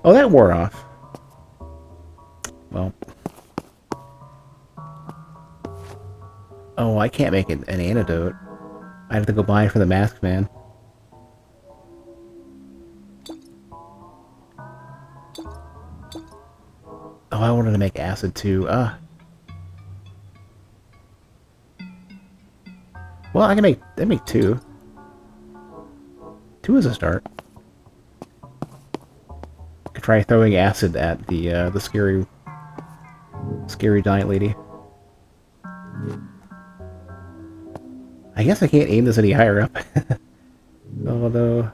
Oh, that wore off. Well. Oh, I can't make an antidote. I have to go buy it for the masked man. Oh, I wanted to make acid too. Well, I make two. Two is a start. Could try throwing acid at the scary giant lady. I guess I can't aim this any higher up. Oh no.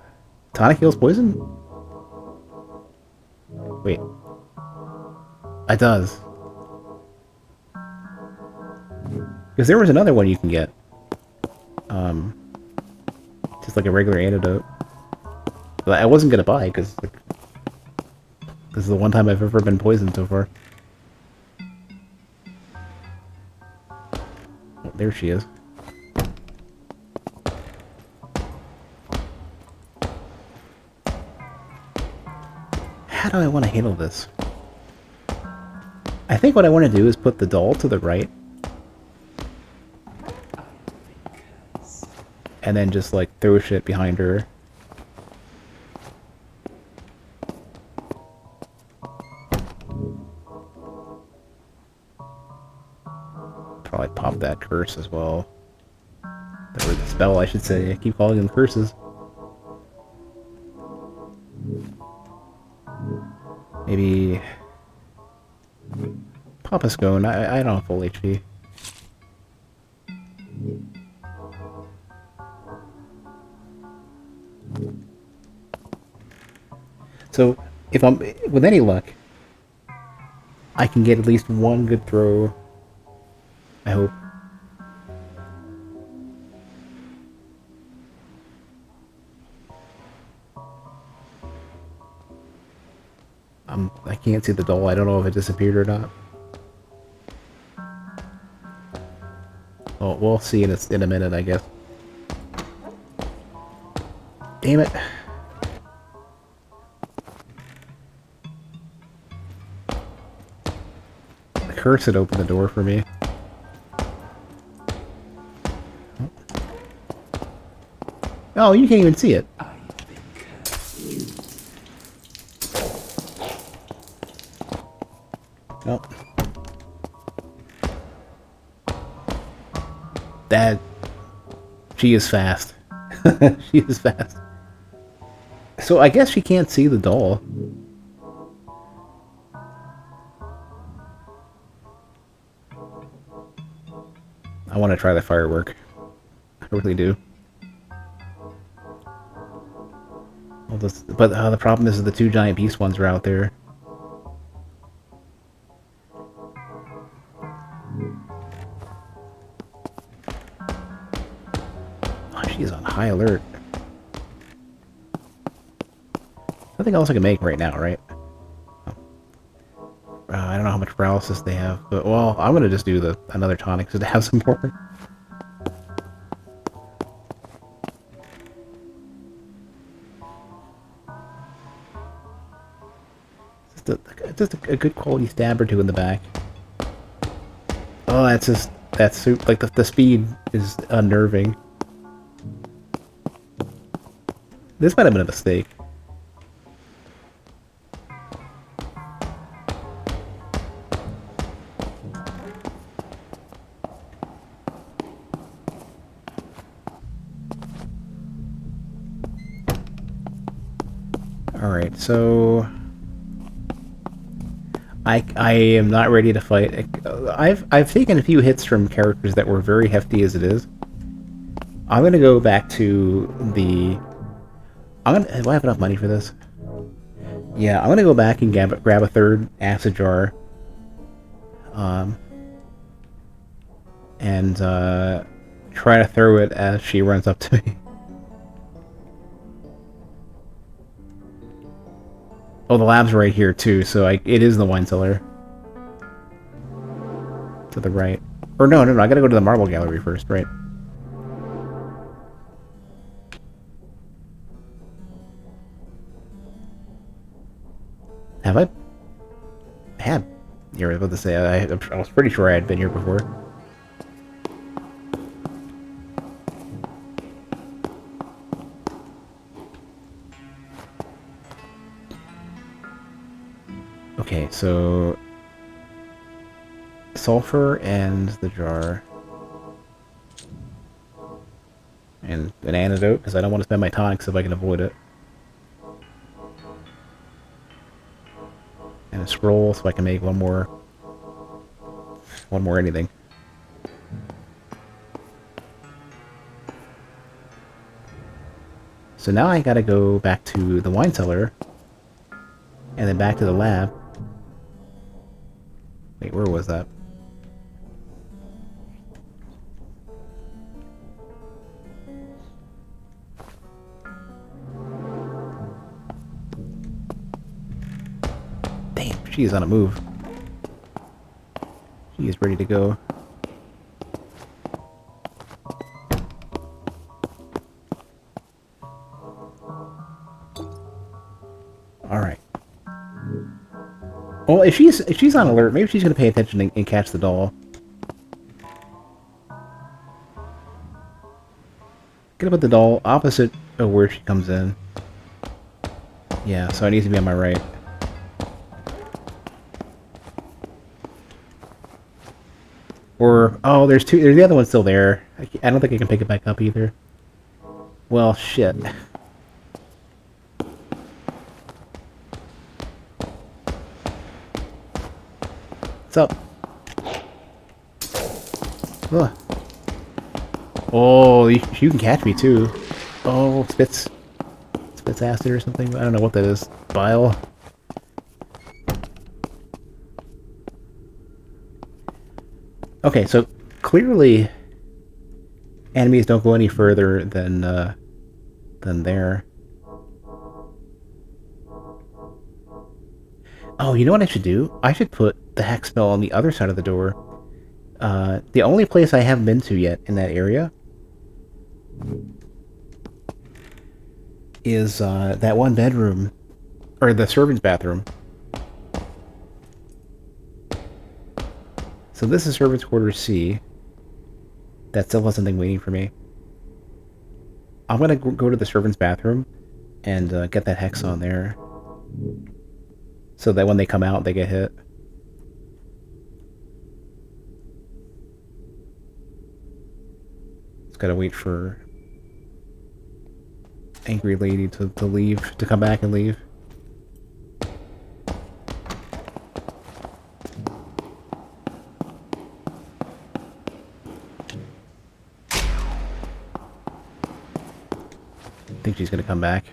Tonic heals poison? Wait. It does. Because there was another one you can get. Just like a regular antidote. But I wasn't gonna buy because like, this is the one time I've ever been poisoned so far. Oh, there she is. How do I want to handle this? I think what I want to do is put the doll to the right. And then just like throw shit behind her. Probably pop that curse as well. Or the spell, I should say. I keep calling them curses. Maybe pop a scone. I don't have full HP. So, if I'm with any luck, I can get at least one good throw. I hope. I can't see the doll. I don't know if it disappeared or not. Oh, we'll see in a minute, I guess. Damn it. The curse had opened the door for me. Oh, you can't even see it. Nope. That... She is fast. She is fast. So I guess she can't see the doll. I want to try the firework. I really do. But the problem is the two giant beast ones are out there. Oh, she is on high alert. Nothing else I can make right now, right? I don't know how much paralysis they have, but well, I'm gonna just do another tonic so to have some more. Just a good quality stab or two in the back. Oh, that's like the speed is unnerving. This might have been a mistake. Alright, so... I am not ready to fight. I've taken a few hits from characters that were very hefty as it is. I'm gonna go back to the... do I have enough money for this? Yeah, I'm gonna go back and grab a third acid jar. And try to throw it as she runs up to me. Oh, the lab's right here too, so it is the wine cellar. To the right. Or no, I gotta go to the marble gallery first, right? Have I had? You're about to say I was pretty sure I had been here before. Okay, so sulfur and the jar. And an antidote, because I don't want to spend my tonics if I can avoid it. And a scroll, so I can make one more anything. So now I gotta go back to the wine cellar, and then back to the lab. Wait, where was that? Damn, she is on a move. She is ready to go. Alright. Well, if she's on alert, maybe she's gonna pay attention and catch the doll. Gonna put the doll opposite of where she comes in. Yeah, so I need to be on my right. Or, oh, there's the other one still there. I don't think I can pick it back up either. Well, shit. What's up? Ugh. Oh, you can catch me too. Oh, spits acid or something. I don't know what that is. Bile. Okay, so clearly enemies don't go any further than there. Oh, you know what I should do? I should put the hex spell on the other side of the door. The only place I haven't been to yet in that area is that one bedroom, or the servant's bathroom. So this is servant's quarters C. That still has something waiting for me. I'm gonna go to the servant's bathroom and get that hex on there, so that when they come out, they get hit. Just gotta wait for angry lady to leave, to come back and leave. I think she's gonna come back.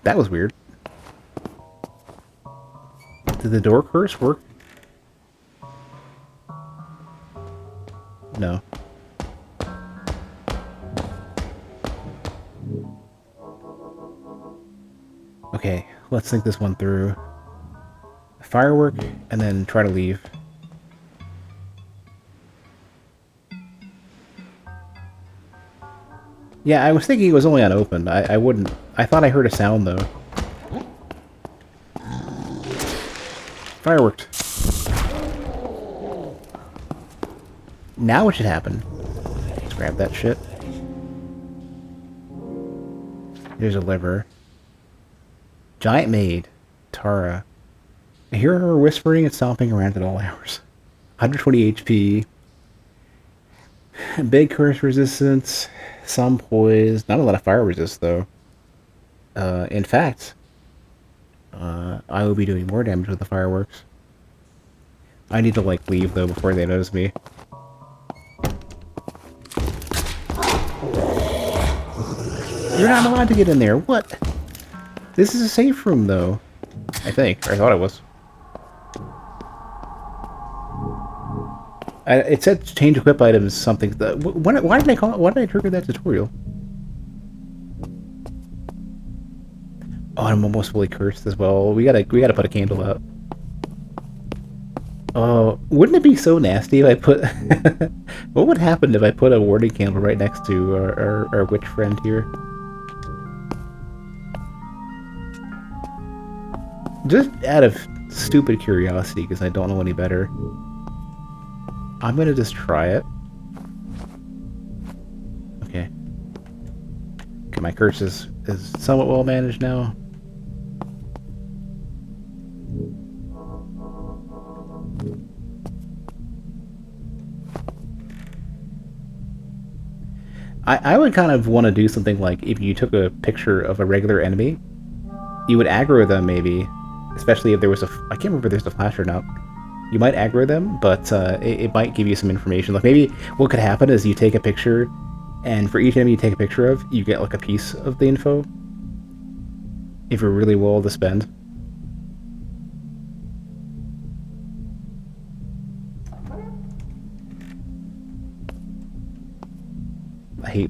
That was weird. Did the door curse work? No. Okay, let's think this one through. Firework, and then try to leave. Yeah, I was thinking it was only unopened. I wouldn't... I thought I heard a sound, though. Fireworked. Now what should happen? Let's grab that shit. There's a liver. Giant maid. Tara. I hear her whispering and stomping around at all hours. 120 HP. Big curse resistance. Some poise. Not a lot of fire resist, though. In fact, I will be doing more damage with the fireworks. I need to, like, leave, though, before they notice me. You're not allowed to get in there. What? This is a safe room, though. I think. Or I thought it was. It said change equip items something. Why did I call it? Why did I trigger that tutorial? Oh, I'm almost fully cursed as well. We gotta put a candle out. Oh, wouldn't it be so nasty if I put... What would happen if I put a warning candle right next to our witch friend here? Just out of stupid curiosity, because I don't know any better. I'm gonna just try it. Okay. Okay, my curse is somewhat well managed now. I would kind of want to do something like if you took a picture of a regular enemy, you would aggro them maybe, especially if there was a... I can't remember if there's a flash or not. You might aggro them, but it might give you some information. Like maybe what could happen is you take a picture, and for each enemy you take a picture of, you get like a piece of the info. If you're really well to spend.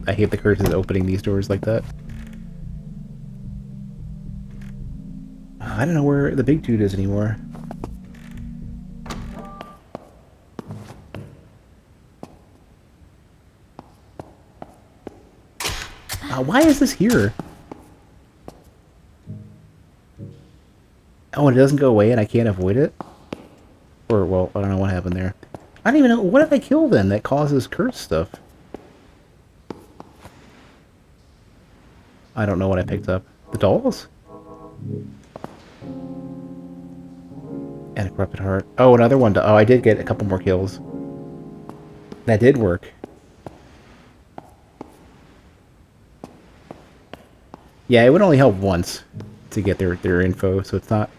I hate the curses opening these doors like that. I don't know where the big dude is anymore. Why is this here? Oh, and it doesn't go away and I can't avoid it? Or, well, I don't know what happened there. I don't even know... What did I kill then that causes curse stuff? I don't know what I picked up. The dolls? And a corrupted heart. Oh, another one. Oh, I did get a couple more kills. That did work. Yeah, it would only help once to get their info, so it's not...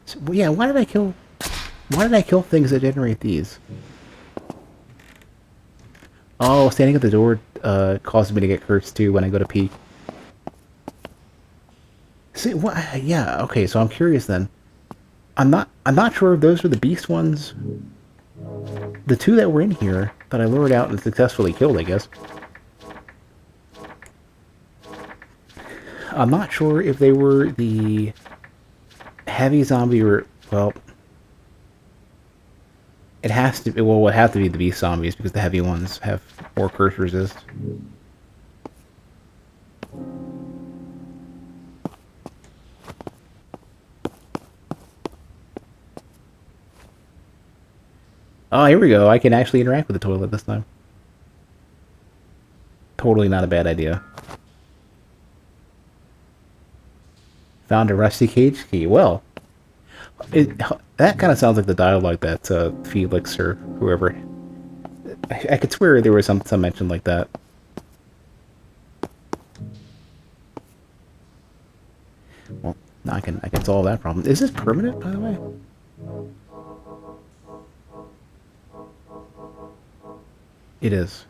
So, well, yeah, why did I kill... Why did I kill things that generate these? Oh, standing at the door causes me to get cursed too when I go to peek. See, what? Yeah, okay, so I'm curious then. I'm not sure if those are the beast ones. The two that were in here that I lured out and successfully killed, I guess. I'm not sure if they were the heavy zombie or... Well... It has to be... Well, it would have to be the beast zombies because the heavy ones have more curse resist. Oh, here we go. I can actually interact with the toilet this time. Totally not a bad idea. Found a rusty cage key. Well, that kind of sounds like the dialogue that Felix or whoever... I could swear there was some mention like that. Well, now I can solve that problem. Is this permanent, by the way? It is.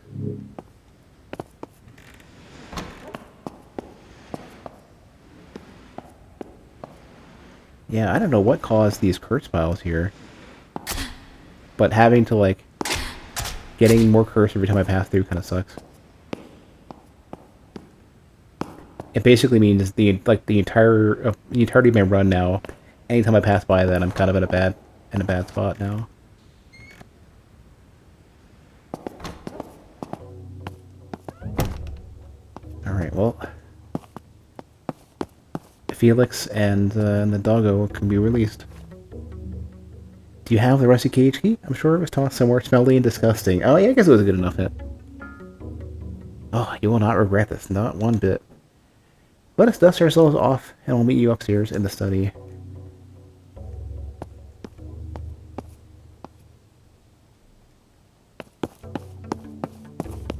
Yeah, I don't know what caused these curse piles here. But having to, like... Getting more curse every time I pass through kind of sucks. It basically means the entirety of my run now. Anytime I pass by that, I'm kind of in a bad spot now. All right, well, Felix and the doggo can be released. Do you have the rusty cage key? I'm sure it was tossed somewhere smelly and disgusting. Oh yeah, I guess it was a good enough hit. Oh, you will not regret this, not one bit. Let us dust ourselves off, and we'll meet you upstairs in the study.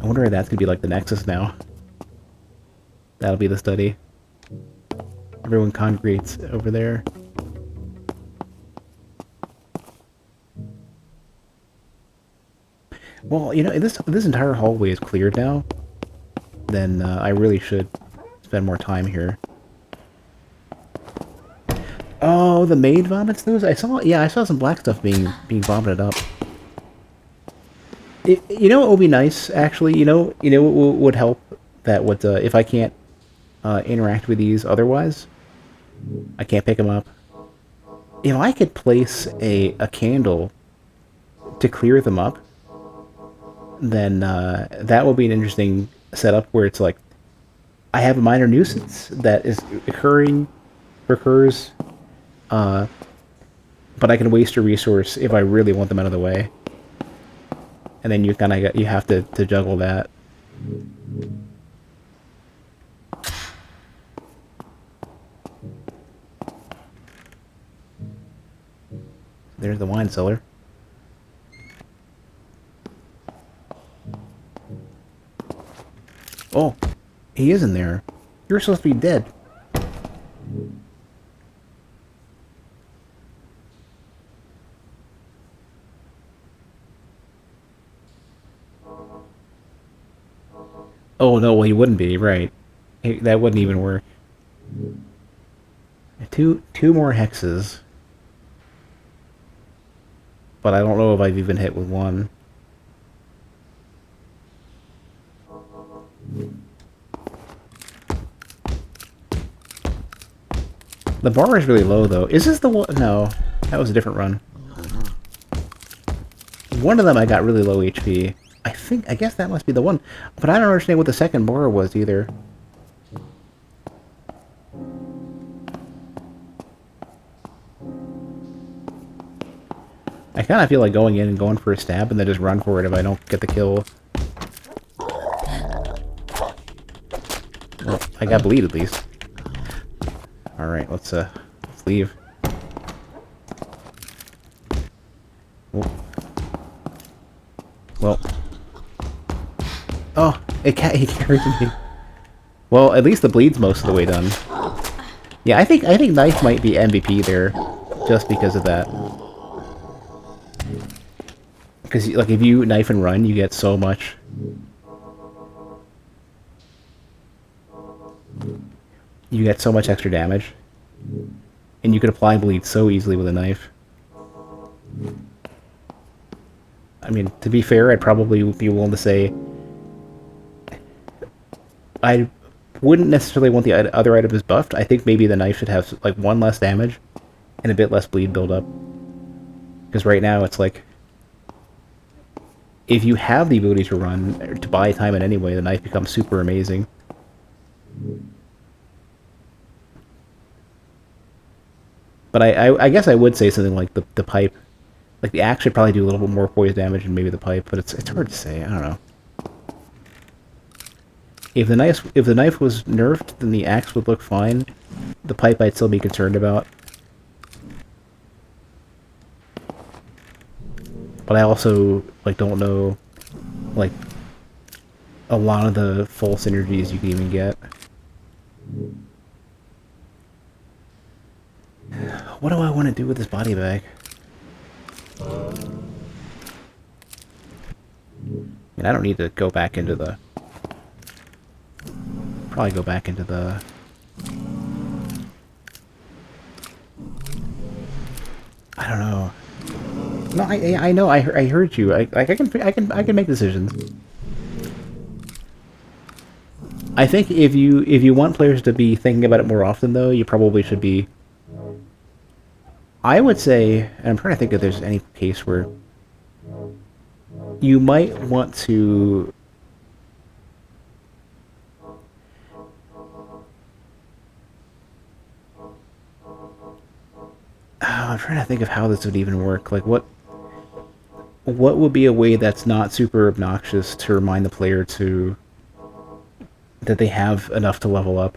I wonder if that's gonna be like the Nexus now. That'll be the study. Everyone congregates over there. Well, you know, if this entire hallway is cleared now, then I really should spend more time here. Oh, the maid vomits those? I saw some black stuff being vomited up. You know what would be nice, actually? You know what would help? That would, if I can't interact with these otherwise, I can't pick them up. If I could place a candle to clear them up, then that will be an interesting setup where it's like, I have a minor nuisance that is recurs, but I can waste a resource if I really want them out of the way. And then you have to juggle that. There's the wine cellar. Oh, he is in there. You're supposed to be dead. Oh no, well he wouldn't be, right. That wouldn't even work. Two more hexes. But I don't know if I've even hit with one. The bar is really low, though. Is this the one? No, that was a different run. One of them I got really low HP. I guess that must be the one. But I don't understand what the second bar was, either. I kind of feel like going in and going for a stab and then just run for it if I don't get the kill. Well, I got bleed at least. Alright, let's leave. Well. Oh, he carried me. Well, at least the bleed's most of the way done. Yeah, I think knife might be MVP there, just because of that. Because like if you knife and run, you get so much. You get so much extra damage, and you could apply bleed so easily with a knife. I mean, to be fair, I'd probably be willing to say I wouldn't necessarily want the other items buffed. I think maybe the knife should have like one less damage and a bit less bleed buildup. Because right now it's like, if you have the ability to run, to buy time in any way, the knife becomes super amazing. But I guess I would say something like the pipe. Like the axe should probably do a little bit more poise damage than maybe the pipe, but it's hard to say. I don't know. If the knife was nerfed, then the axe would look fine. The pipe I'd still be concerned about. But I also like don't know like a lot of the full synergies you can even get. What do I want to do with this body bag? I mean, I don't need to go back into the... Probably go back into the... I don't know. No, I know. I heard you. I can make decisions. I think if you want players to be thinking about it more often, though, you probably should be. I would say, and I'm trying to think if there's any case where you might want to. I'm trying to think of how this would even work. Like, what would be a way that's not super obnoxious to remind the player that they have enough to level up?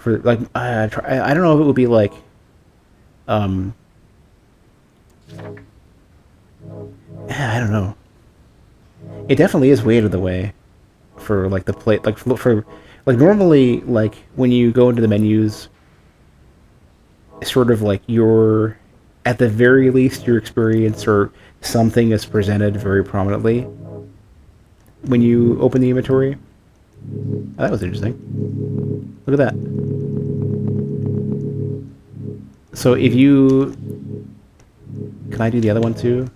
For like, I don't know if it would be like, I don't know. It definitely is way out of the way for like the play, like for like normally like when you go into the menus. Sort of like your, at the very least, your experience or something is presented very prominently when you open the inventory. Oh, that was interesting. Look at that. So if you... Can I do the other one too?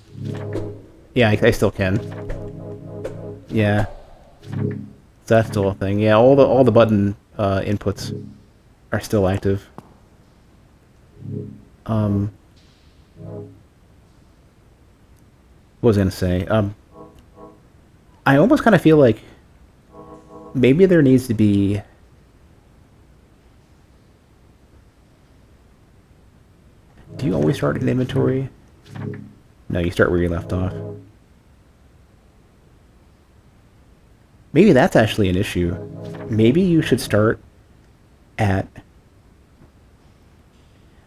Yeah, I still can. Yeah. So that's still a thing. Yeah, all the button inputs are still active. What was I gonna say? I almost kind of feel like maybe there needs to be. Do you always start an inventory? No, you start where you left off. Maybe that's actually an issue. Maybe you should start at...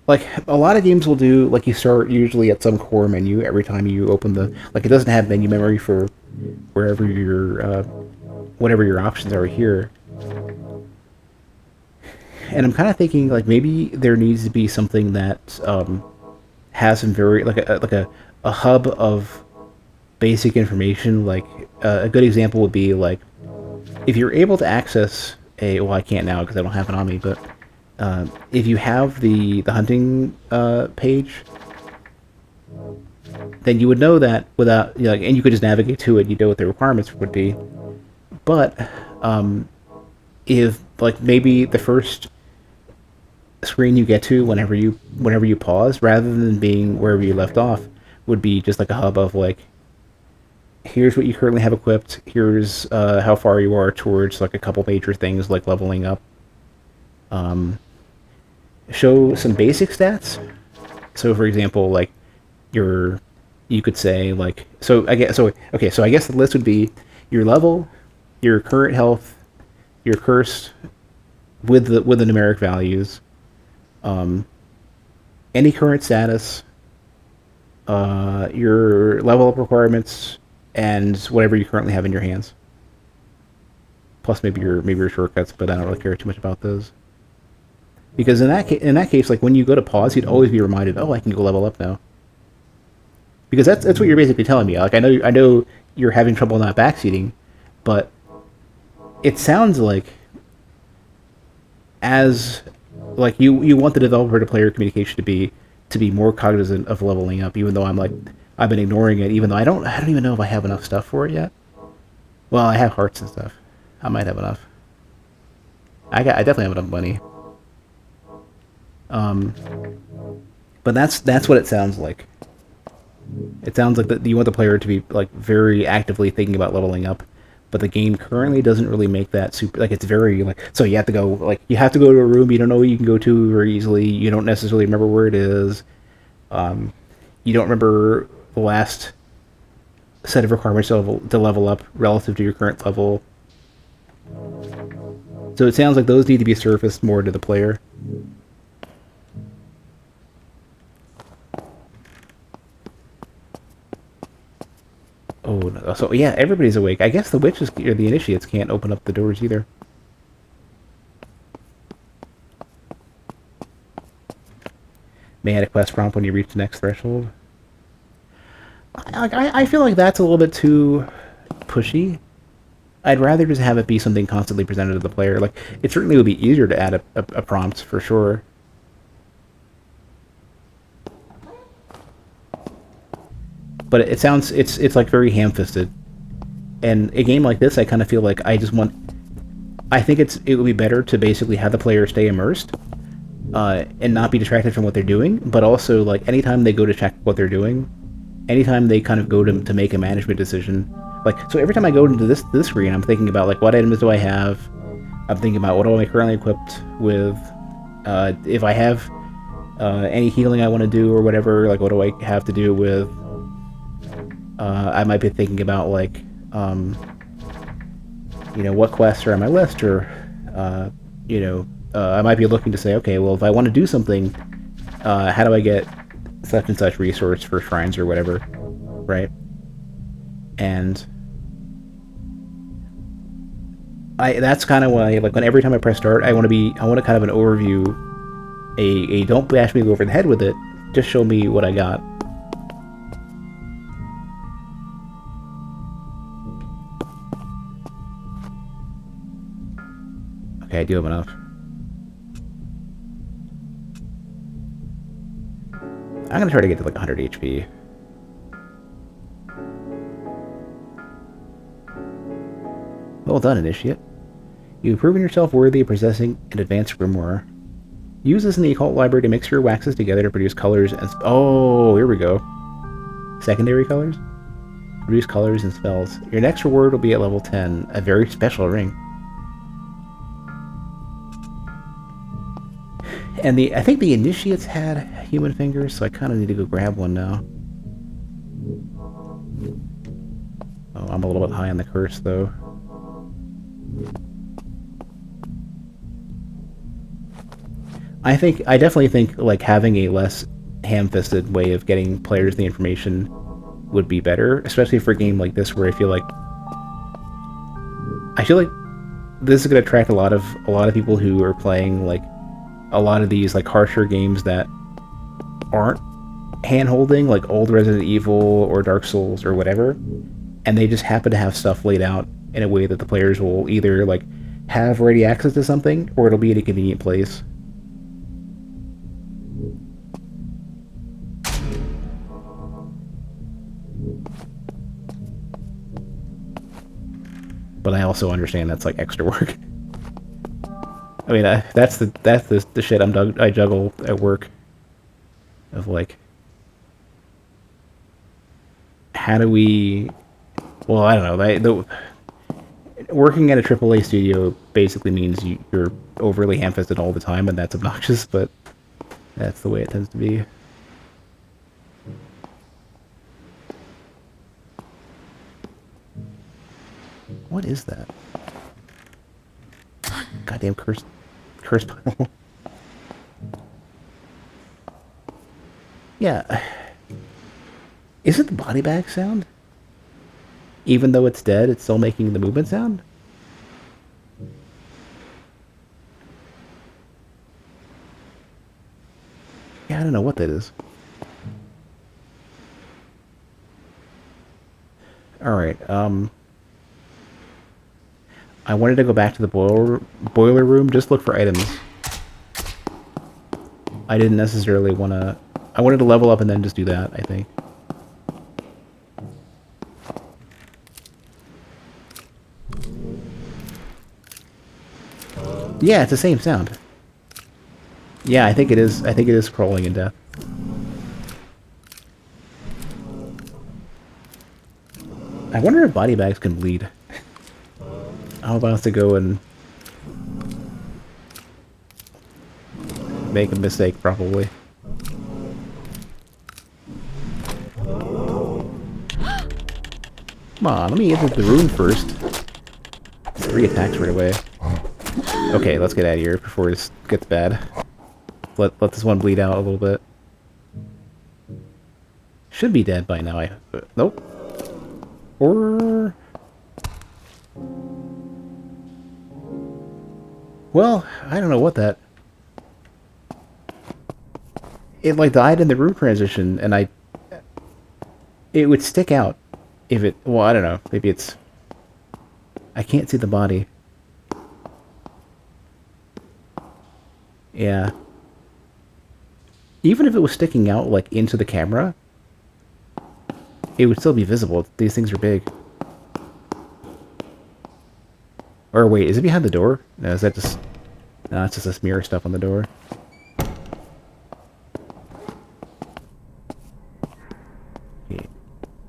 Like, a lot of games will do, like, you start usually at some core menu every time you open the... Like, it doesn't have menu memory for wherever your... whatever your options are here. And I'm kind of thinking, like, maybe there needs to be something that has some very... Like a hub of basic information. Like, a good example would be, like, if you're able to access a... Well, I can't now because I don't have it on me, but... if you have the hunting page, then you would know that without, you know, and you could just navigate to it. You know what the requirements would be. But if, like, maybe the first screen you get to whenever you pause, rather than being wherever you left off, would be just like a hub of, like, here's what you currently have equipped. Here's how far you are towards, like, a couple major things like leveling up. Show some basic stats. So, for example, like, you could say, like, I guess the list would be your level, your current health, your curse with the numeric values, any current status, your level up requirements, and whatever you currently have in your hands. Plus maybe your shortcuts, but I don't really care too much about those. Because in that case, like, when you go to pause, you'd always be reminded, oh, I can go level up now. Because that's what you're basically telling me. Like, I know you're having trouble not backseating, but it sounds like as, like, you want the developer to player communication to be more cognizant of leveling up, even though I've been ignoring it, even though I don't even know if I have enough stuff for it yet. Well, I have hearts and stuff. I might have enough. I definitely have enough money. But that's what it sounds like. It sounds like that you want the player to be, like, very actively thinking about leveling up, but the game currently doesn't really make that super, like, it's very, like, so you have to go to a room you don't know where you can go to very easily. You don't necessarily remember where it is. You don't remember the last set of requirements to level up relative to your current level. So it sounds like those need to be surfaced more to the player. Oh, no. So yeah, everybody's awake. I guess the witches or the initiates can't open up the doors either. May add a quest prompt when you reach the next threshold. I feel like that's a little bit too pushy. I'd rather just have it be something constantly presented to the player. Like, it certainly would be easier to add a prompt for sure. But it sounds, it's like very ham-fisted. And a game like this, I kind of feel like I think it would be better to basically have the player stay immersed, and not be distracted from what they're doing, but also, like, anytime they go to check what they're doing, anytime they kind of go to make a management decision, like, so every time I go into this screen, I'm thinking about, like, what items do I have? I'm thinking about what am I currently equipped with? If I have any healing I want to do or whatever, like, what do I have to do with? I might be thinking about, like, you know, what quests are on my list, or, you know, I might be looking to say, okay, well, if I want to do something, how do I get such and such resource for shrines or whatever, right? And that's kind of why, like, when every time I press start, I want kind of an overview, a don't bash me over the head with it, just show me what I got. Okay, I do have enough. I'm gonna try to get to, like, 100 HP. Well done, Initiate. You've proven yourself worthy of possessing an advanced grimoire. Use this in the occult library to mix your waxes together to produce colors and... Oh, here we go. Secondary colors? Produce colors and spells. Your next reward will be at level 10, a very special ring. And I think the initiates had human fingers, so I kind of need to go grab one now. Oh, I'm a little bit high on the curse, though. I definitely think, like, having a less ham-fisted way of getting players the information would be better, especially for a game like this, where I feel like this is going to attract a lot of people who are playing, like, a lot of these, like, harsher games that aren't hand-holding, like old Resident Evil or Dark Souls or whatever, and they just happen to have stuff laid out in a way that the players will either, like, have ready access to something, or it'll be in a convenient place. But I also understand that's, like, extra work. I mean, that's the shit I juggle at work. Of, like, how do we... Well, I don't know. Working at a AAA studio basically means you're overly ham-fisted all the time, and that's obnoxious, but that's the way it tends to be. What is that? Goddamn curse pile. Yeah. Is it the body bag sound? Even though it's dead, it's still making the movement sound? Yeah, I don't know what that is. Alright, I wanted to go back to the boiler room, just look for items. I didn't necessarily want to... I wanted to level up and then just do that, I think. Yeah, it's the same sound. Yeah, I think it is. I think it is crawling in death. I wonder if body bags can bleed. I'm about to go and make a mistake, probably. Come on, let me enter the room first. 3 attacks right away. Okay, let's get out of here before this gets bad. Let this one bleed out a little bit. Should be dead by now. Nope. Or... Well, I don't know what that... It, like, died in the room transition, and it would stick out if it... Well, I don't know. Maybe it's... I can't see the body. Yeah. Even if it was sticking out, like, into the camera, it would still be visible. These things are big. Or wait, is it behind the door? No, is that just... No, it's just this mirror stuff on the door. Okay.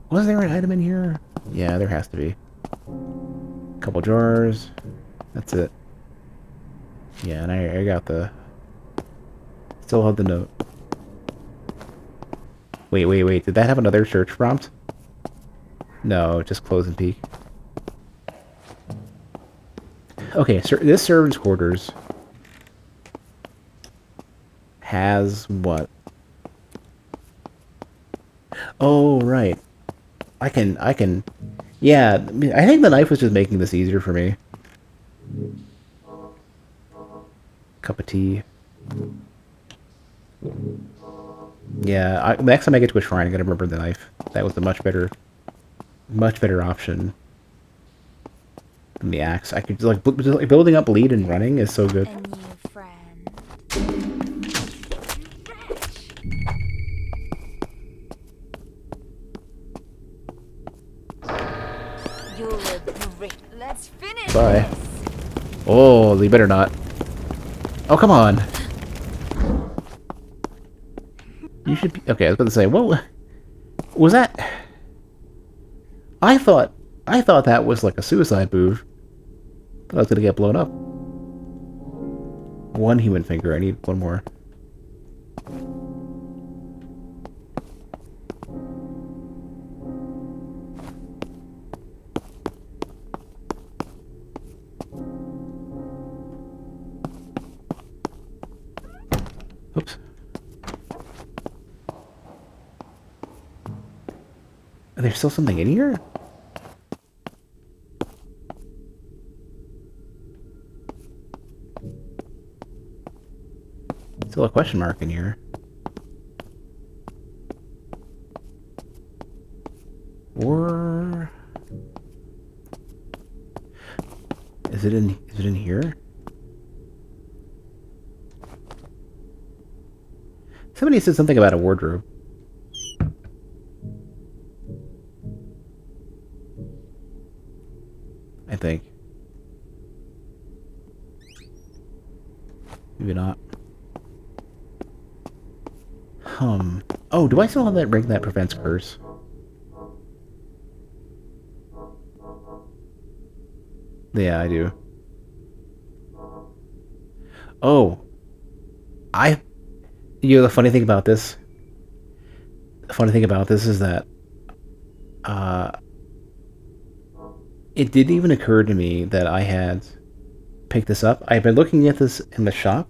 Was there an item in here? Yeah, there has to be. Couple jars. That's it. Yeah, and I got the... Still have the note. Wait. Did that have another search prompt? No, just close and peek. Okay, so this servant's quarters has what? Oh, right. I can... Yeah, I think the knife was just making this easier for me. Cup of tea. Yeah, next time I get to a shrine, I gotta remember the knife. That was a much better option than the axe. I could like building up bleed and running is so good. A new friend. You'll regret. Let's finish. Bye. Oh, you better not. Oh, come on. You should be... Okay, I was about to say, what... Was that... I thought that was like a suicide move. Thought I was gonna get blown up. One human finger. I need one more. Oops. There's still something in here? Still a question mark in here. Or is it in here? Somebody said something about a wardrobe. I think. Maybe not. Oh, do I still have that ring that prevents curse? Yeah, I do. Oh. The funny thing about this... The funny thing about this is that... It didn't even occur to me that I had picked this up. I've been looking at this in the shop.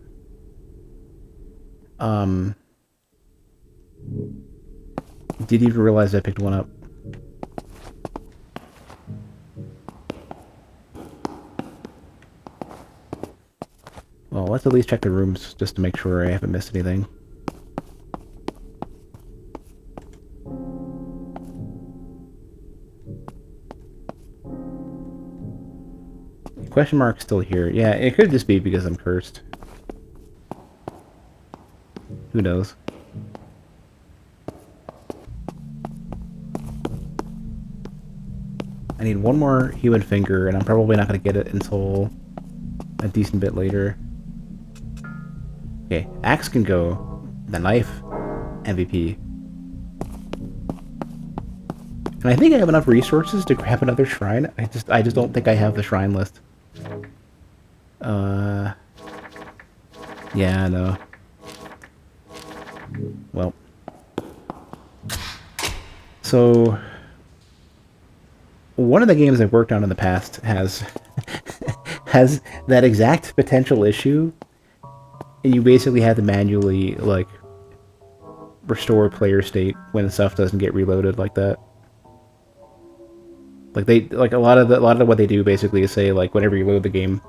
Didn't even realize I picked one up. Well, let's at least check the rooms just to make sure I haven't missed anything. Question mark's still here. Yeah, it could just be because I'm cursed. Who knows? I need one more human finger, and I'm probably not going to get it until a decent bit later. Okay, axe can go. The knife, MVP. And I think I have enough resources to grab another shrine. I just don't think I have the shrine list. Yeah, I know. Well. So, one of the games I've worked on in the past has has that exact potential issue, and you basically have to manually, like, restore player state when stuff doesn't get reloaded like that. Like a lot of what they do basically is say, like, whenever you load the game,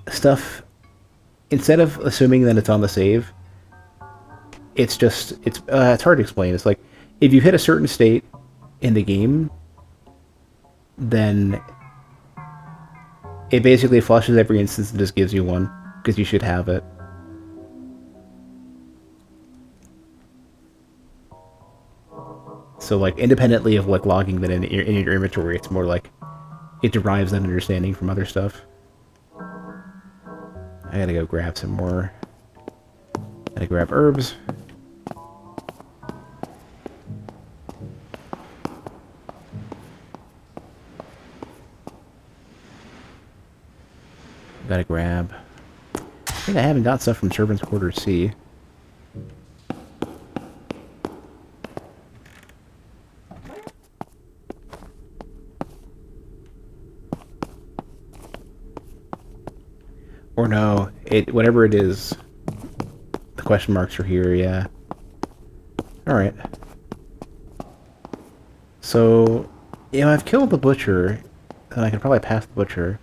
stuff, instead of assuming that it's on the save, it's hard to explain. It's like, if you hit a certain state in the game, then it basically flushes every instance and just gives you one, because you should have it. So, like, independently of, like, logging that in your inventory, it's more like it derives that understanding from other stuff. I gotta go grab some more. Gotta grab herbs. Gotta grab... I think I haven't got stuff from Servant's Quarters C. Or no, whatever it is, the question marks are here, yeah. Alright. So, I've killed the butcher, then I can probably pass the butcher.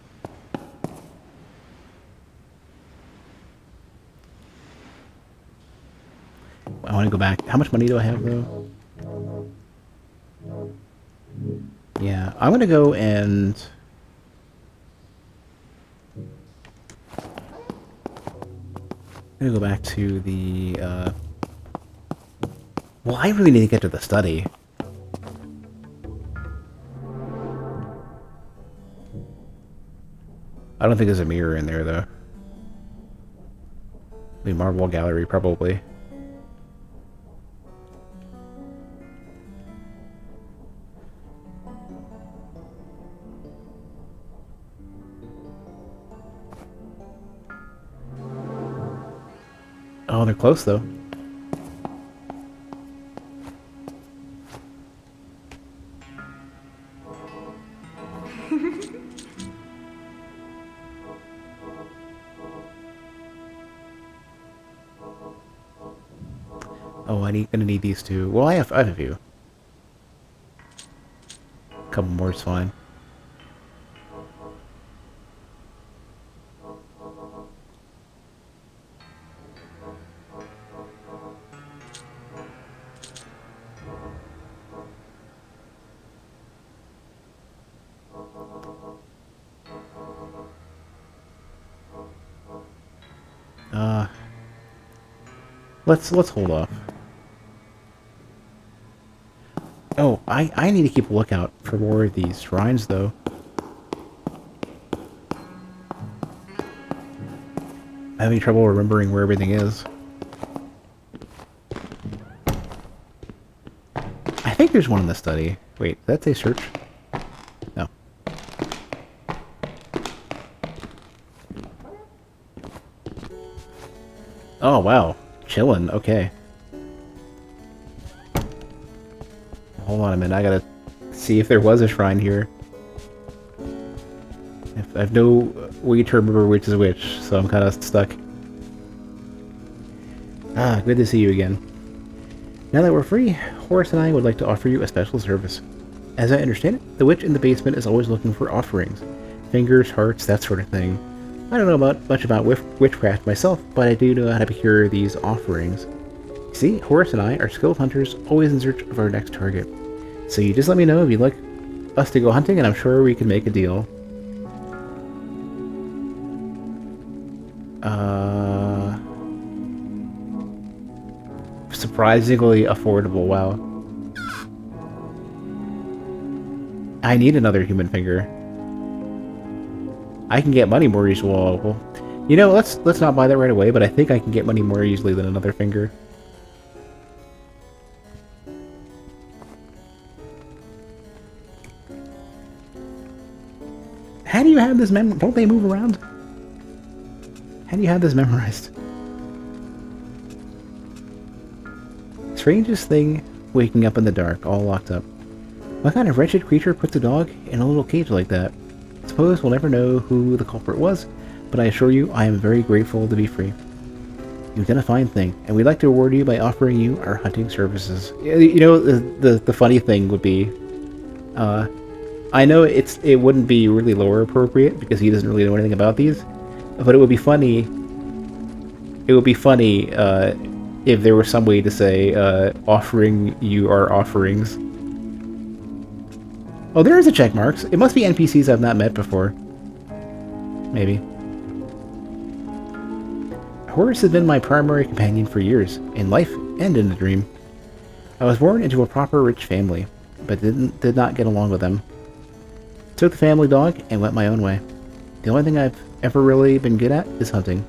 I want to go back. How much money do I have, though? Yeah, I'm gonna go and... I'm gonna go back to the, Well, I really need to get to the study. I don't think there's a mirror in there, though. The marble gallery, probably. Oh, they're close though. Oh, gonna need these two. Well, I have a few. A couple more is fine. Let's hold off. Oh, I need to keep a lookout for more of these shrines, though. I'm having trouble remembering where everything is. I think there's one in the study. Wait, did that say search? No. Oh, wow. Chillin', okay. Hold on a minute, I gotta see if there was a shrine here. I have no way to remember which is which, so I'm kind of stuck. Ah, good to see you again. Now that we're free, Horace and I would like to offer you a special service. As I understand it, the witch in the basement is always looking for offerings. Fingers, hearts, that sort of thing. I don't know much about witchcraft myself, but I do know how to procure these offerings. You see, Horace and I are skilled hunters, always in search of our next target. So you just let me know if you'd like us to go hunting, and I'm sure we can make a deal. Surprisingly affordable, wow. I need another human finger. I can get money more easily. Well, you know, let's not buy that right away, but I think I can get money more easily than another finger. How do you have this Don't they move around? How do you have this memorized? Strangest thing, waking up in the dark, all locked up. What kind of wretched creature puts a dog in a little cage like that? Suppose we'll never know who the culprit was, but I assure you I am very grateful to be free. You've done a fine thing, and we'd like to reward you by offering you our hunting services. You know, the funny thing would be, I know it wouldn't be really lore appropriate because he doesn't really know anything about these, but it would be funny. It would be funny if there was some way to say, offering you our offerings. Oh, there is a check marks. It must be NPCs I've not met before. Maybe. Horace has been my primary companion for years, in life and in the dream. I was born into a proper rich family, but did not get along with them. Took the family dog and went my own way. The only thing I've ever really been good at is hunting.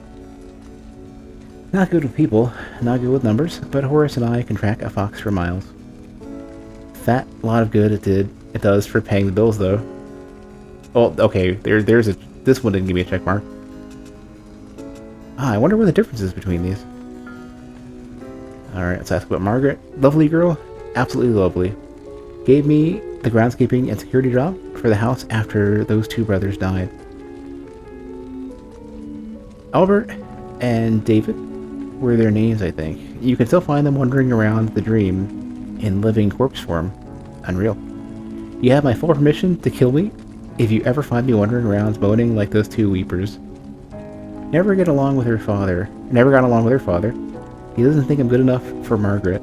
Not good with people, not good with numbers, but Horace and I can track a fox for miles. Fat lot of good it does for paying the bills, though. Oh, okay, this one didn't give me a check mark. Ah, I wonder what the difference is between these. Alright, let's ask about Margaret. Lovely girl, absolutely lovely. Gave me the groundskeeping and security job for the house after those two brothers died. Albert and David were their names, I think. You can still find them wandering around the dream in living corpse form. Unreal. You have my full permission to kill me if you ever find me wandering around moaning like those two weepers. Never got along with her father. He doesn't think I'm good enough for Margaret.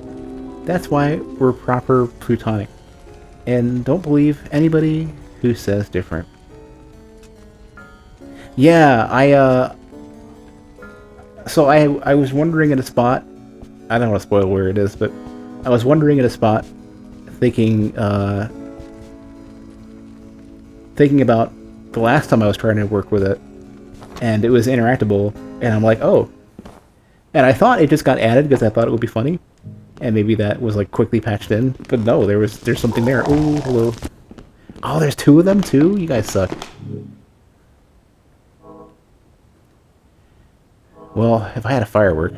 That's why we're proper plutonic. And don't believe anybody who says different. Yeah, so I was wondering at a spot, I don't want to spoil where it is, but I was wondering at a spot, thinking about the last time I was trying to work with it, and it was interactable, and I'm like, oh. And I thought it just got added because I thought it would be funny, and maybe that was like quickly patched in, but no, there's something there. Oh, hello. Oh, there's two of them too? You guys suck. Well, if I had a firework,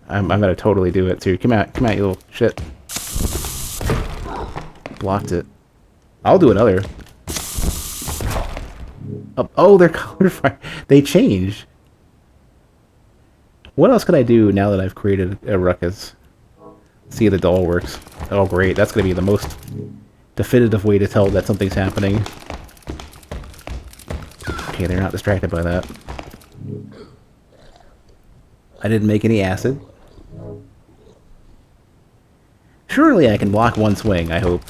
I'm gonna totally do it too. Come out, you little shit. Blocked it. I'll do another. Oh, they're color fire. They change. What else could I do now that I've created a ruckus? See if the doll works. Oh, great. That's going to be the most definitive way to tell that something's happening. Okay, they're not distracted by that. I didn't make any acid. Surely I can block one swing, I hope.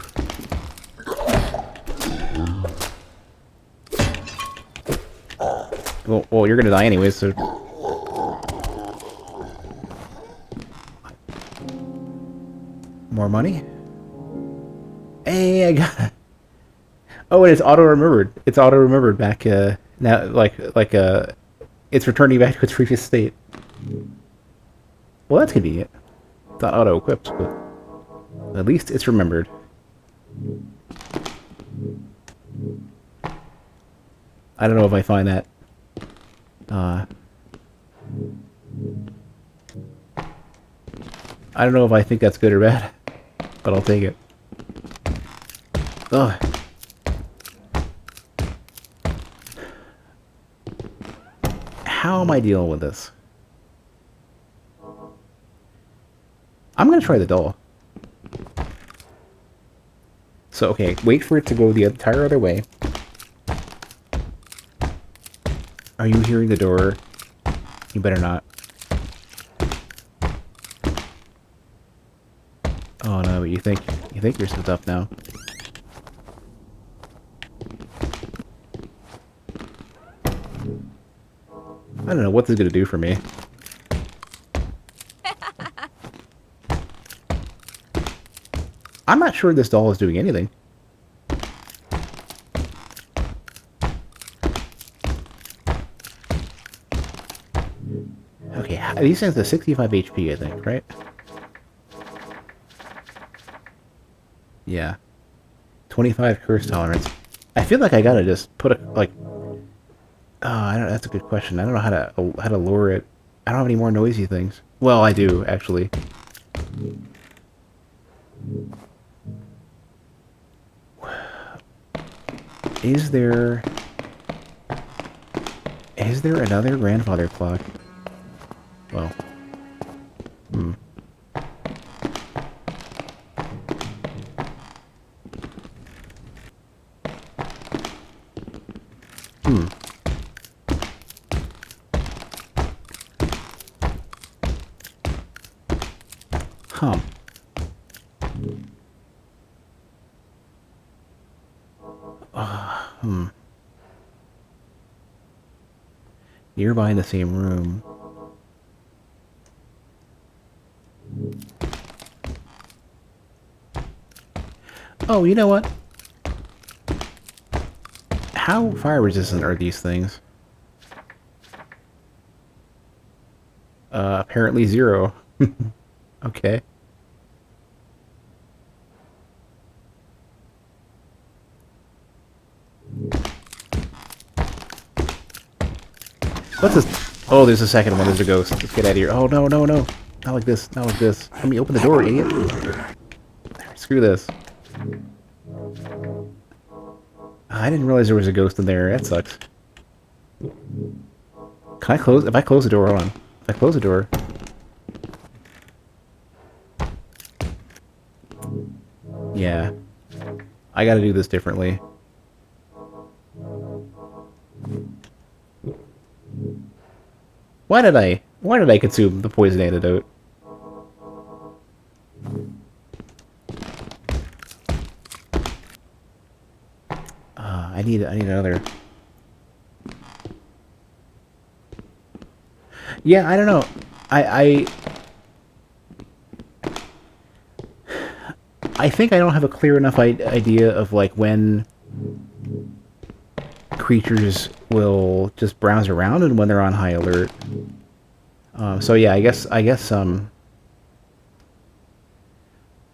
Well, you're going to die anyways, so... More money? Hey, I got... Oh, and it's auto-remembered. It's auto-remembered back, now, it's returning back to its previous state. Well, that's convenient. It's not auto-equipped, but... At least it's remembered. I don't know if I find that... I don't know if I think that's good or bad, but I'll take it. Ugh. How am I dealing with this? I'm gonna try the doll. So, okay, wait for it to go the entire other way. Are you hearing the door? You better not. Oh no, but you think you're set up now. I don't know what this is gonna do for me. I'm not sure this doll is doing anything. Okay, these things are 65 HP, I think, right? Yeah. 25 curse tolerance. I feel like I gotta just put a, like... Oh, I don't, that's a good question. I don't know how to lower it. I don't have any more noisy things. Well, I do, actually. Is there another grandfather clock? Well. Hmm. Hmm. Huh. Hmm. Nearby in the same room. Oh, you know what? How fire resistant are these things? Apparently 0. Okay. What's this? Oh, there's a second one. There's a ghost. Let's get out of here. Oh, no, no, no. Not like this. Not like this. Let me open the door, idiot. Screw this. I didn't realize there was a ghost in there. That sucks. Can I close? If I close the door, hold on. If I close the door... Yeah. I gotta do this differently. Why did I consume the poison antidote? I need another. Yeah, I don't know. I think I don't have a clear enough idea of like when creatures will just browse around and when they're on high alert. So yeah, I guess in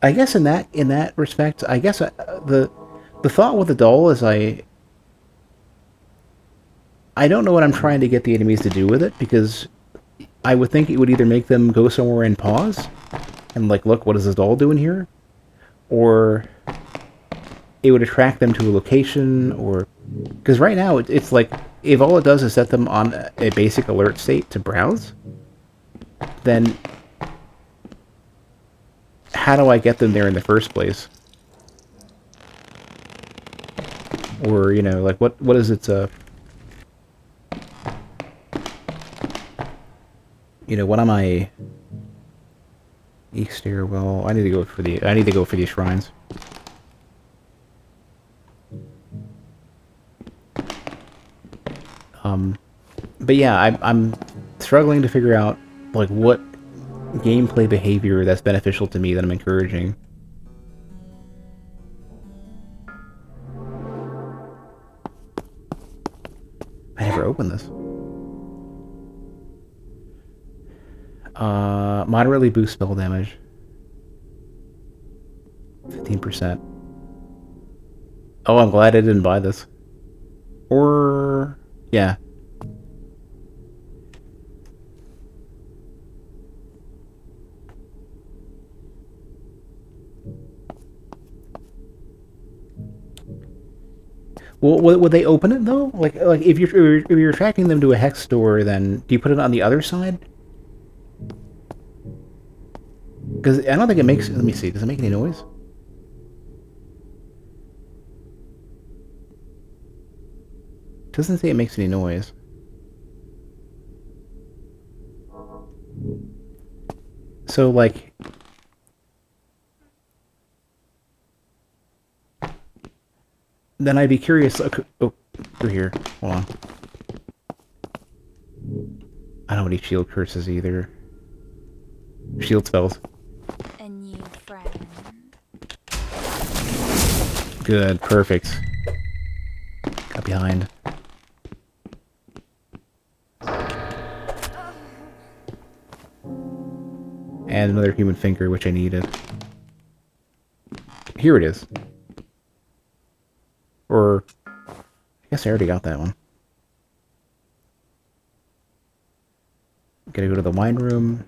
that respect, I guess the thought with the doll is I don't know what I'm trying to get the enemies to do with it, because I would think it would either make them go somewhere and pause, and like, look, what is this doll doing here? Or it would attract them to a location, or... Because right now, it's like, if all it does is set them on a basic alert state to browse, then how do I get them there in the first place? Or, you know, like, what is its, you know, what am I... East stairwell. I need to go for the shrines. But yeah, I'm struggling to figure out like what gameplay behavior that's beneficial to me that I'm encouraging. I never opened this. Moderately boost spell damage. 15%. Oh, I'm glad I didn't buy this. Or... yeah. Well, would they open it though? Like if you're attracting them to a hex door, then do you put it on the other side? Because I don't think it makes... Let me see. Does it make any noise? Doesn't say it makes any noise. So, like... Then I'd be curious... Oh, through here. Hold on. I don't have any shield curses either. Shield spells. A new friend. Good, perfect. Got behind. And another human finger, which I needed. Here it is. Or... I guess I already got that one. Gotta go to the wine room.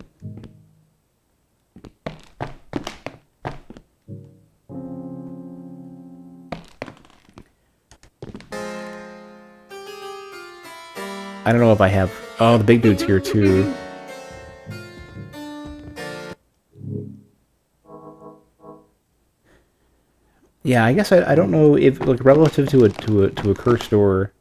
I don't know if I have... Oh, the big dude's here too. Yeah, I guess I don't know if, like, relative to a curse door,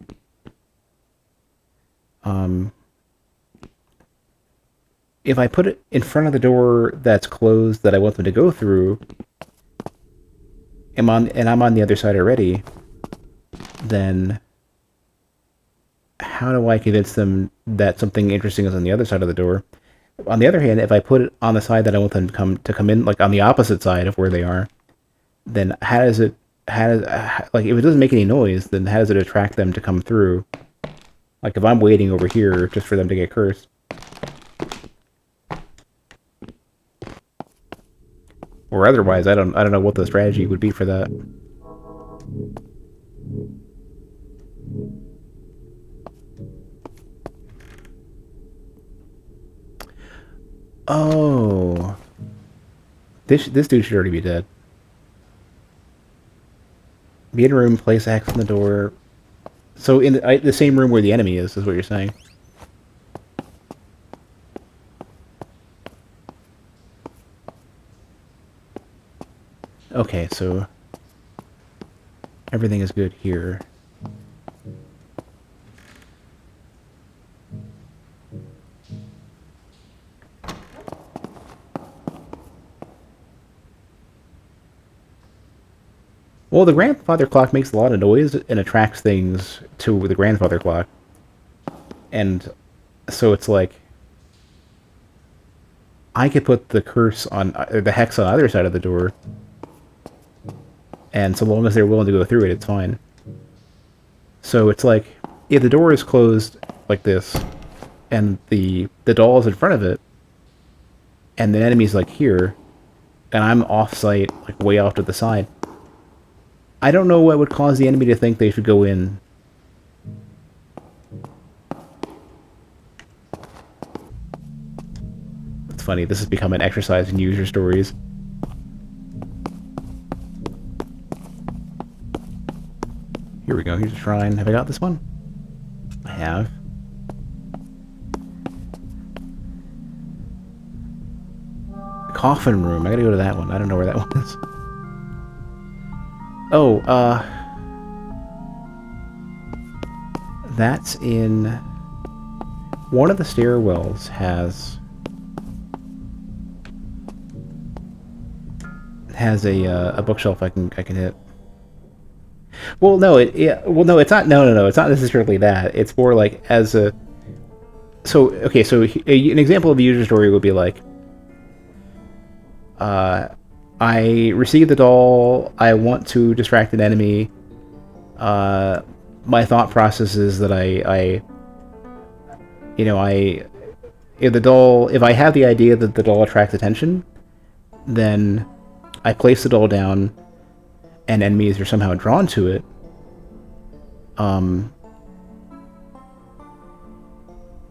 if I put it in front of the door that's closed that I want them to go through, and I'm on the other side already, then how do I convince them that something interesting is on the other side of the door? On the other hand, if I put it on the side that I want them to come in, like on the opposite side of where they are, then like, if it doesn't make any noise, then how does it attract them to come through? Like, if I'm waiting over here just for them to get cursed. Or otherwise, I don't know what the strategy would be for that. Oh. This dude should already be dead. Be in a room, place a hex on the door. So in the same room where the enemy is what you're saying. Okay, so everything is good here. Well, the grandfather clock makes a lot of noise and attracts things to the grandfather clock. And so it's like, I could put the curse on, the hex on either side of the door, and so long as they're willing to go through it, it's fine. So it's like, if the door is closed like this, and the doll is in front of it, and the enemy's like here, and I'm off-site, like way off to the side, I don't know what would cause the enemy to think they should go in. funny. This has become an exercise in user stories. Here we go. Here's a shrine. Have I got this one? I have. Coffin room. I gotta go to that one. I don't know where that one is. Oh, that's in... One of the stairwells has a bookshelf I can hit. Well, no, it's not. No, it's not necessarily that. It's more like as a. So okay, so an example of a user story would be like, I received the doll. I want to distract an enemy. My thought process is that if the doll, if I have the idea that the doll attracts attention, then I place the doll down, and enemies are somehow drawn to it. And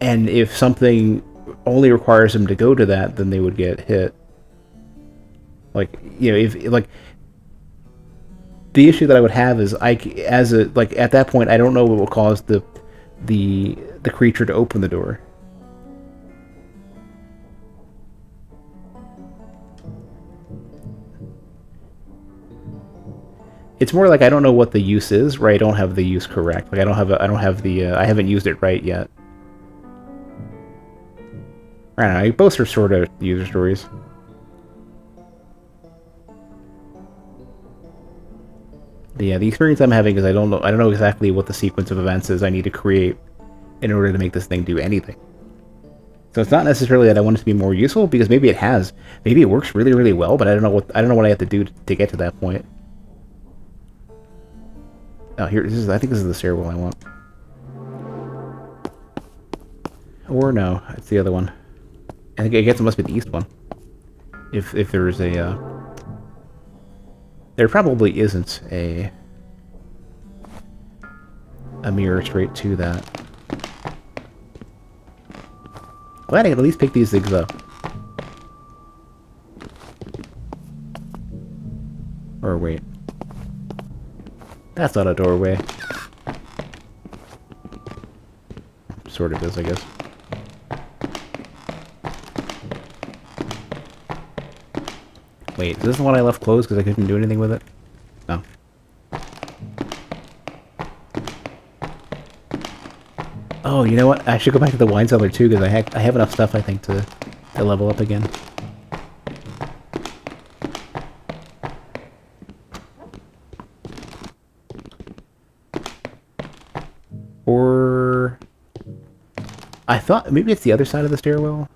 if something only requires them to go to that, then they would get hit. Like, if like the issue that I would have is at that point I don't know what will cause the creature to open the door. It's more like I don't know what the use is, right? I don't have the use correct. Like I haven't used it right yet. I don't know. Both are sort of user stories. The experience I'm having is I don't know exactly what the sequence of events is I need to create in order to make this thing do anything. So it's not necessarily that I want it to be more useful, because maybe it works really, really well, but I don't know what I have to do to get to that point. Oh, here, I think this is the stairwell I want. Or no, it's the other one. I guess it must be the east one. If there's a, there probably isn't a mirror straight to that. Glad I could at least pick these things up. Or wait. That's not a doorway. Sort of is, I guess. Wait, is this the one I left closed because I couldn't do anything with it? No. Oh, you know what? I should go back to the wine cellar too, because I have enough stuff, I think, to level up again. Or... I thought maybe it's the other side of the stairwell?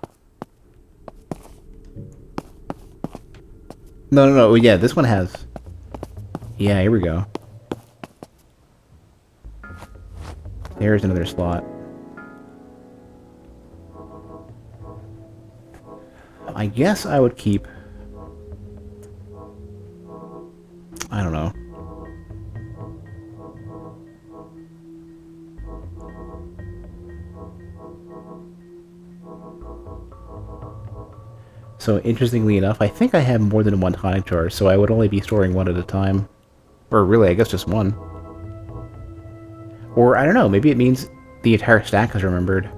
No, yeah, this one has... Yeah, here we go. There's another slot. I guess I would keep... I don't know. So, interestingly enough, I think I have more than one tonic jar, so I would only be storing one at a time. Or really, I guess just one. Or, I don't know, maybe it means the entire stack is remembered.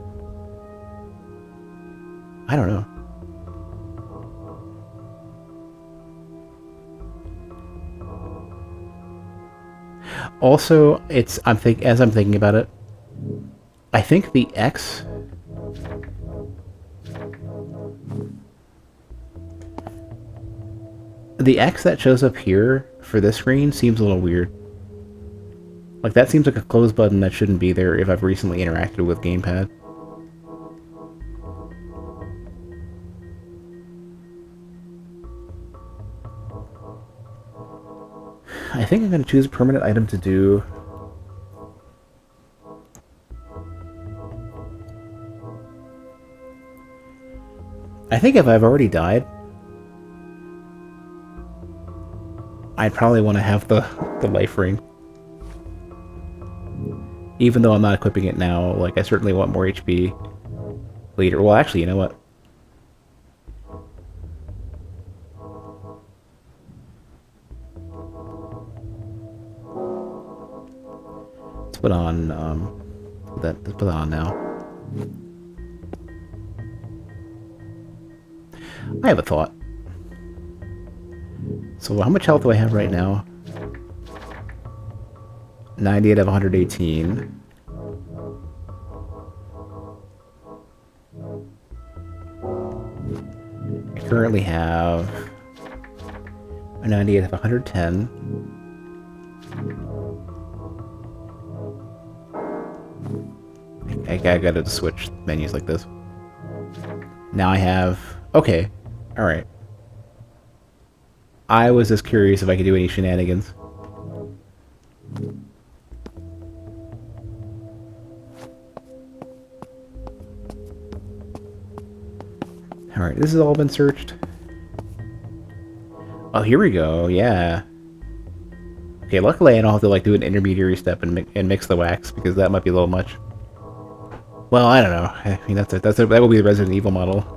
I don't know. Also, as I'm thinking about it, I think the X... The X that shows up here for this screen seems a little weird. Like, that seems like a close button that shouldn't be there if I've recently interacted with Gamepad. I think I'm going to choose a permanent item to do... I think if I've already died, I'd probably want to have the life ring. Even though I'm not equipping it now, like, I certainly want more HP later. Well, actually, you know what? put on let's put that on now. I have a thought. So how much health do I have right now? 98 of 118. I currently have a 98 of 110. I gotta switch menus like this. Now I have... Okay. Alright. I was just curious if I could do any shenanigans. Alright, this has all been searched. Oh, here we go, yeah. Okay, luckily I don't have to like do an intermediary step and mix the wax, because that might be a little much. Well, I don't know. I mean, that will be the Resident Evil model.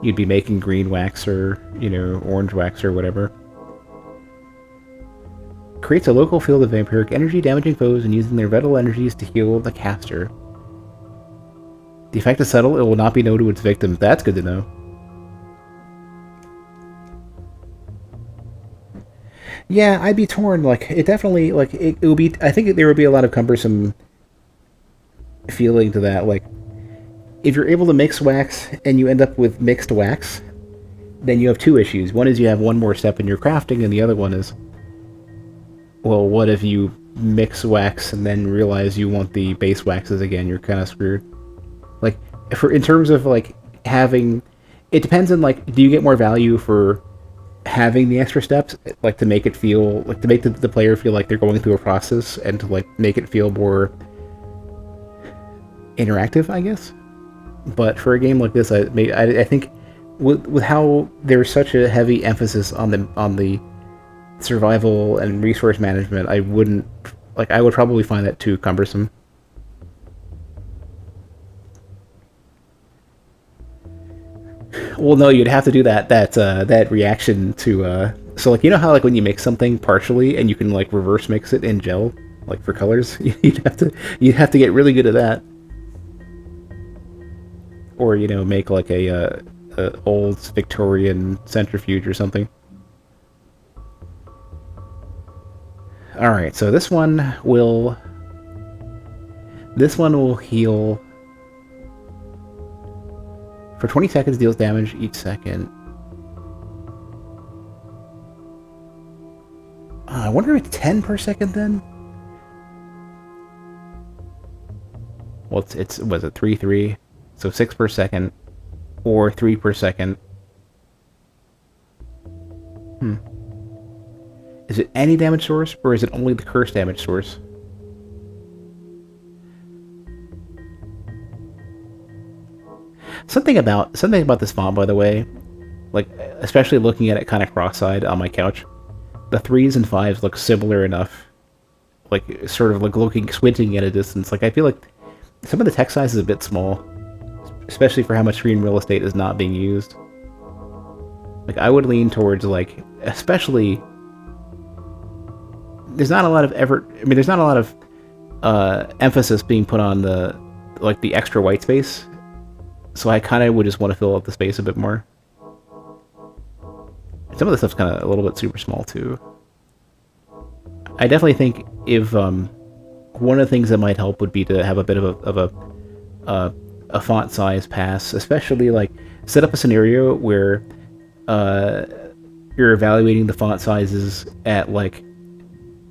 You'd be making green wax or, you know, orange wax or whatever. Creates a local field of vampiric energy, damaging foes and using their vital energies to heal the caster. The effect is subtle, it will not be known to its victims. That's good to know. Yeah, I'd be torn. Like, it definitely, like, it will be... I think there would be a lot of cumbersome feeling to that. Like, if you're able to mix wax and you end up with mixed wax, then you have two issues. One is you have one more step in your crafting, and the other one is, well, what if you mix wax and then realize you want the base waxes again? You're kind of screwed. Like, in terms of, like, having... It depends on, like, do you get more value for having the extra steps, like, to make it feel... Like, to make the player feel like they're going through a process, and to, like, make it feel more interactive, I guess? But for a game like this, I think with how there's such a heavy emphasis on the survival and resource management, I would probably find that too cumbersome. Well, no, you'd have to do that reaction to so, like, you know how, like, when you mix something partially and you can, like, reverse mix it in gel, like, for colors, you'd have to get really good at that. Or, you know, make like a old Victorian centrifuge or something. Alright, so this one will heal for 20 seconds, deals damage each second. I wonder if it's 10 per second then? Well, it's was it 3-3? So 6 per second, or 3 per second. Is it any damage source, or is it only the curse damage source? Something about this font, by the way, like, especially looking at it kind of cross-eyed on my couch, the 3s and 5s look similar enough. Like, sort of like squinting at a distance. Like, I feel like some of the text size is a bit small. Especially for how much screen real estate is not being used. Like, I would lean towards, like, especially... There's not a lot of effort... I mean, there's not a lot of emphasis being put on the extra white space. So I kind of would just want to fill up the space a bit more. Some of the stuff's kind of a little bit super small, too. I definitely think if... one of the things that might help would be to have a bit of a font size pass, especially, like, set up a scenario where you're evaluating the font sizes at, like,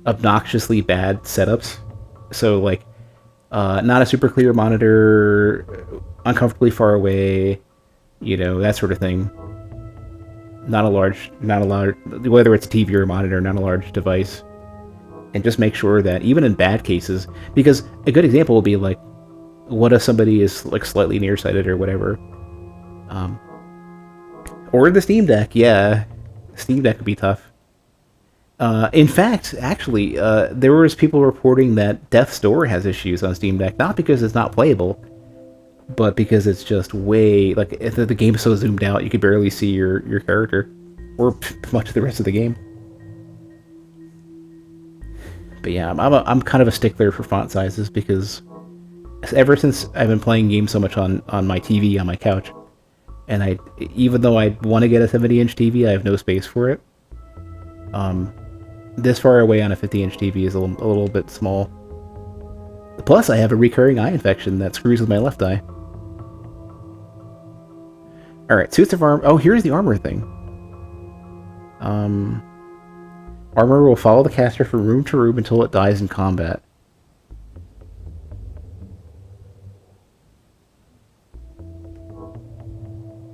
obnoxiously bad setups. So, like, not a super clear monitor, uncomfortably far away, you know, that sort of thing. Not a large, whether it's a TV or a monitor, not a large device. And just make sure that, even in bad cases, because a good example would be, like, what if somebody is, like, slightly nearsighted or whatever? Or the Steam Deck, yeah. Steam Deck would be tough. In fact, actually, there was people reporting that Death's Door has issues on Steam Deck, not because it's not playable, but because it's just way, like, the game's so zoomed out, you could barely see your character, or much of the rest of the game. But yeah, I'm kind of a stickler for font sizes because ever since I've been playing games so much on my TV on my couch, and even though I want to get a 70-inch TV, I have no space for it. This far away on a 50-inch TV is a little bit small. Plus, I have a recurring eye infection that screws with my left eye. Alright, suits of armor. Oh, here's the armor thing. Armor will follow the caster from room to room until it dies in combat.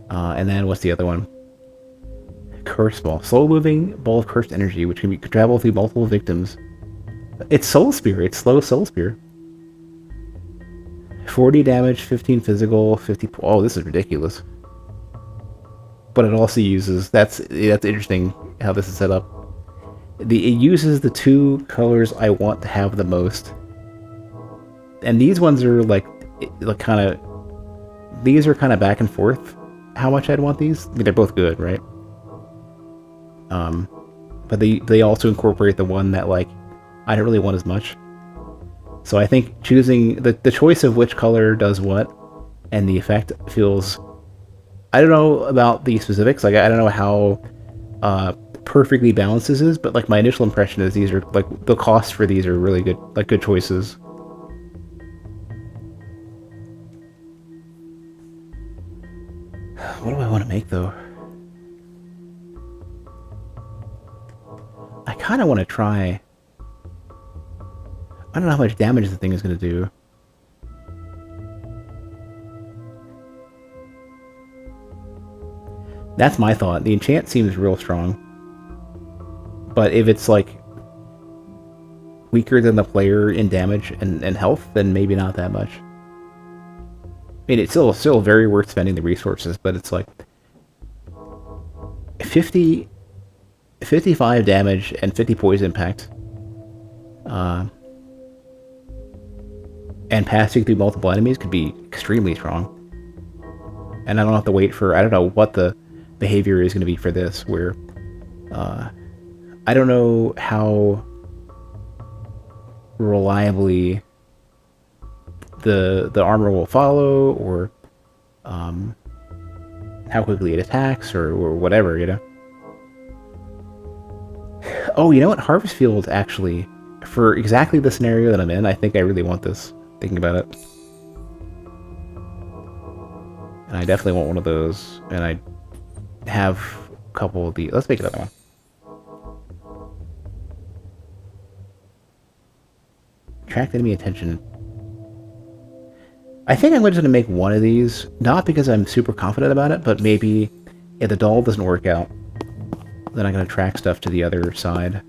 And then what's the other one? Curse ball. Slow-moving ball of cursed energy, which can travel through multiple victims. It's Soul Spear. It's slow Soul Spear. 40 damage, 15 physical, 50... Oh, this is ridiculous. But it also uses... That's interesting how this is set up. It uses the two colors I want to have the most. And these ones are like kind of... These are kind of back and forth. How much I'd want these? I mean, they're both good, right? But they also incorporate the one that, like, I don't really want as much. So I think choosing the choice of which color does what and the effect feels... I don't know about the specifics. Like, I don't know how perfectly balanced this is, but like my initial impression is these are like the costs for these are really good, like good choices. What do I want to make though? I kind of want to try... I don't know how much damage the thing is going to do. That's my thought. The enchant seems real strong. But if it's like weaker than the player in damage and health, then maybe not that much. I mean, it's still very worth spending the resources, but it's like 55 damage and 50 poison impact. And passing through multiple enemies could be extremely strong. And I don't have to wait for... I don't know what the behavior is going to be for this, where... I don't know how reliably the armor will follow, or how quickly it attacks, or whatever, you know? Oh, you know what? Harvest Field, actually, for exactly the scenario that I'm in, I think I really want this, thinking about it. And I definitely want one of those, and I have a couple of the... Let's make another one. Attract enemy attention. I think I'm just going to make one of these, not because I'm super confident about it, but maybe if the doll doesn't work out, then I'm going to track stuff to the other side.